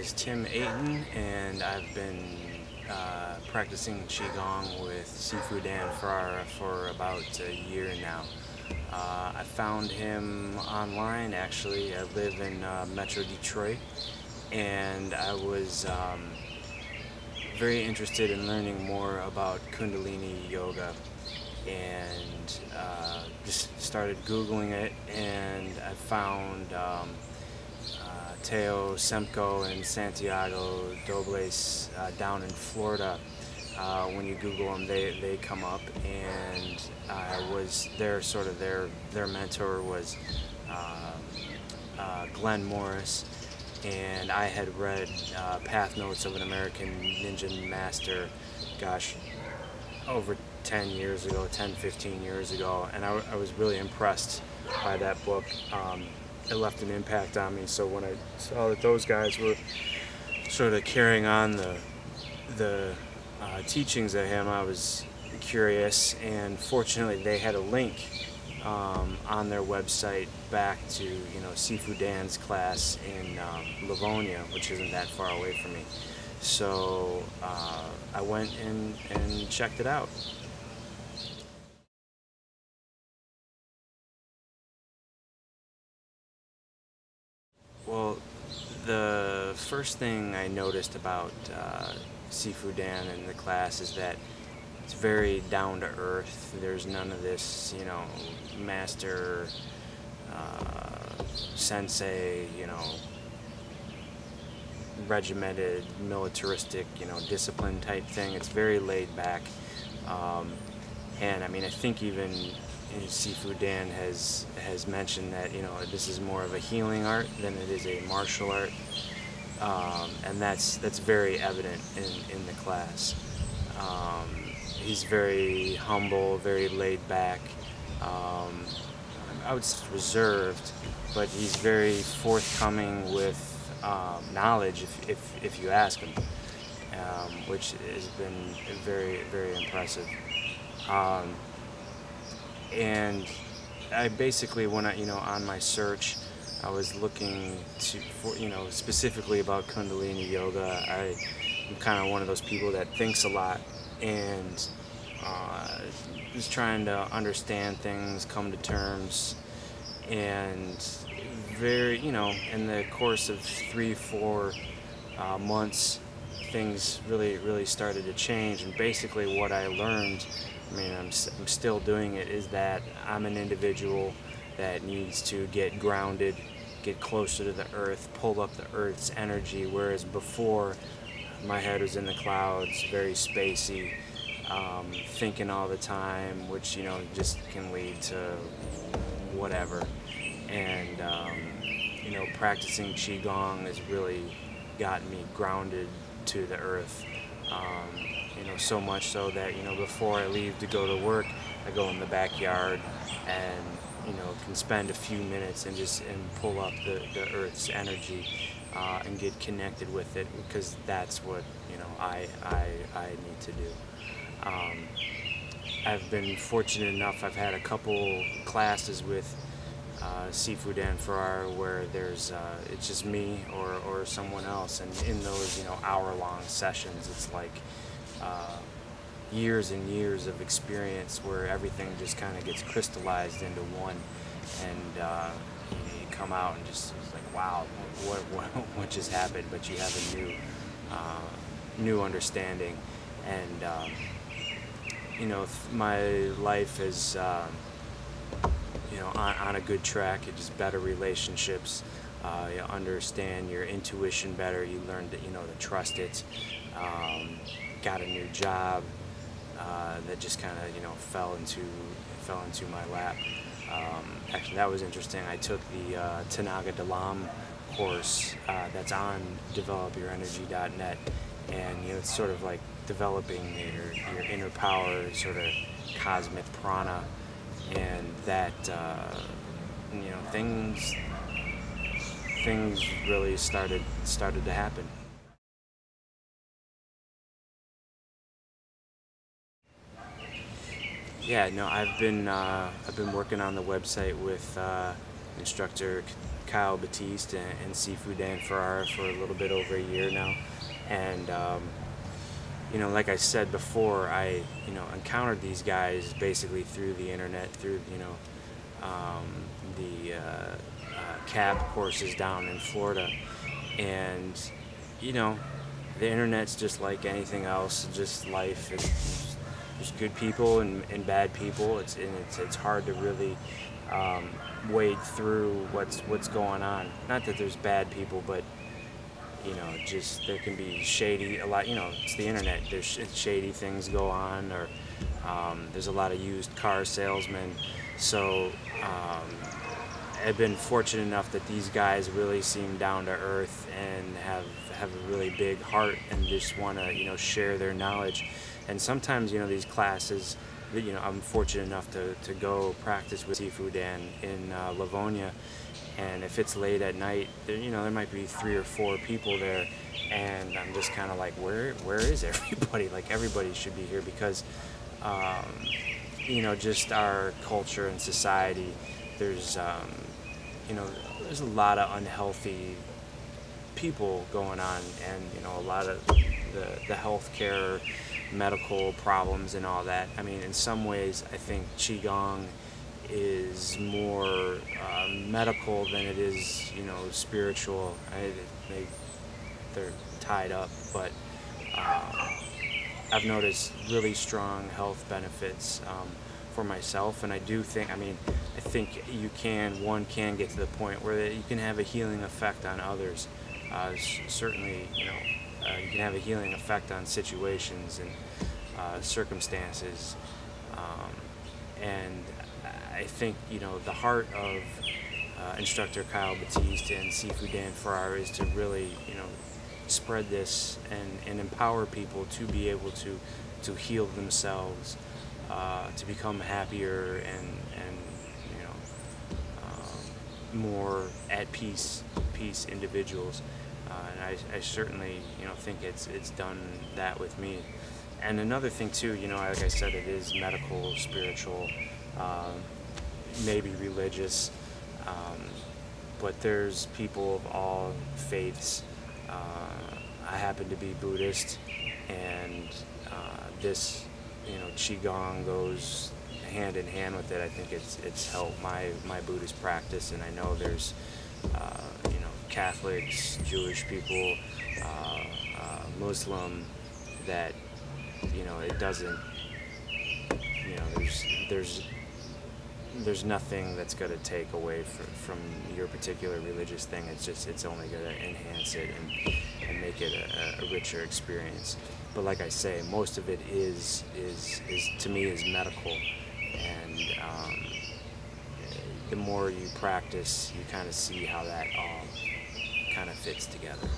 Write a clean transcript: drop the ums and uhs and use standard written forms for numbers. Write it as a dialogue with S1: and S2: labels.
S1: is Tim Ayton, and I've been practicing Qigong with Sifu Dan Ferrera for about a year now. I found him online, actually. I live in Metro Detroit, and I was very interested in learning more about Kundalini Yoga, and just started Googling it, and I found Teo Semco and Santiago Dobles down in Florida. When you Google them, they come up, and I was their mentor was Glenn Morris, and I had read Path Notes of an American Ninja Master, gosh, over 10 years ago, 10-15 years ago, and I was really impressed by that book. It left an impact on me, so when I saw that those guys were sort of carrying on the teachings of him, I was curious, and fortunately they had a link on their website back to Sifu Dan's class in Livonia, which isn't that far away from me. So I went and checked it out. Well, the first thing I noticed about Sifu Dan in the class is that it's very down to earth. There's none of this, master, sensei, regimented, militaristic, discipline type thing. It's very laid back. And I mean, I think even Sifu Dan has mentioned that this is more of a healing art than it is a martial art, and that's very evident in the class. He's very humble, very laid back. I would say reserved, but he's very forthcoming with knowledge if you ask him, which has been very impressive. And I basically, when on my search, I was looking for specifically about Kundalini Yoga. I'm kind of one of those people that thinks a lot, and just trying to understand things, come to terms, and in the course of 3-4 months, things really started to change. And basically what I learned, I mean, I'm still doing it, is that I'm an individual that needs to get grounded, get closer to the earth, pull up the earth's energy, whereas before my head was in the clouds, very spacey, thinking all the time, which just can lead to whatever. And practicing Qigong has really gotten me grounded to the earth. So much so that before I leave to go to work, I go in the backyard and can spend a few minutes and pull up the earth's energy and get connected with it, because that's what I need to do. I've been fortunate enough, I've had a couple classes with Sifu Dan Ferrara where there's it's just me or someone else, and in those hour-long sessions, it's like years and years of experience where everything just kind of gets crystallized into one, and you come out and just it's like, wow, what just happened? But you have a new understanding, and my life is on a good track. It's just better relationships. You understand your intuition better. You learn to to trust it. Got a new job that just kind of fell into my lap. Actually, that was interesting. I took the Tanaga Dalam course that's on developurenergy.net, and it's sort of like developing your inner power, sort of cosmic prana, and that things really started to happen. Yeah, no, I've been working on the website with instructor Kyle Batiste and Sifu Dan Ferrara for a little bit over a year now, and you know, like I said before, I encountered these guys basically through the internet, through the cab courses down in Florida, and you know, the internet's just like anything else, just life. There's good people and bad people. It's hard to really wade through what's going on. Not that there's bad people, but you know, just there can be shady a lot. You know, it's the internet. There's shady things go on, or there's a lot of used car salesmen. So I've been fortunate enough that these guys really seem down to earth and have a really big heart and just want to share their knowledge. And sometimes these classes, I'm fortunate enough to go practice with Sifu Dan in Livonia, and if it's late at night, there might be 3 or 4 people there, and I'm just kind of like, where is everybody? Like, everybody should be here, because just our culture and society, there's there's a lot of unhealthy people going on, and a lot of the healthcare, medical problems and all that. I mean, in some ways, I think Qigong is more medical than it is, spiritual. They're tied up, but I've noticed really strong health benefits for myself, and I do think, I think one can get to the point where you can have a healing effect on others. Certainly, you can have a healing effect on situations and circumstances, and I think the heart of instructor Kyle Batiste and Sifu Dan Ferrara is to really spread this and empower people to be able to heal themselves, to become happier and more at peace individuals. And I certainly think it's done that with me. And another thing too, like I said, it is medical, spiritual, maybe religious, but there's people of all faiths. I happen to be Buddhist, and this Qigong goes hand in hand with it. I think it's helped my Buddhist practice, and I know there's Catholics, Jewish people, Muslim, that it doesn't, there's nothing that's going to take away from your particular religious thing. It's only going to enhance it and make it a richer experience. But like I say, most of it is to me is medical, and the more you practice, you kind of see how that all kind of fits together.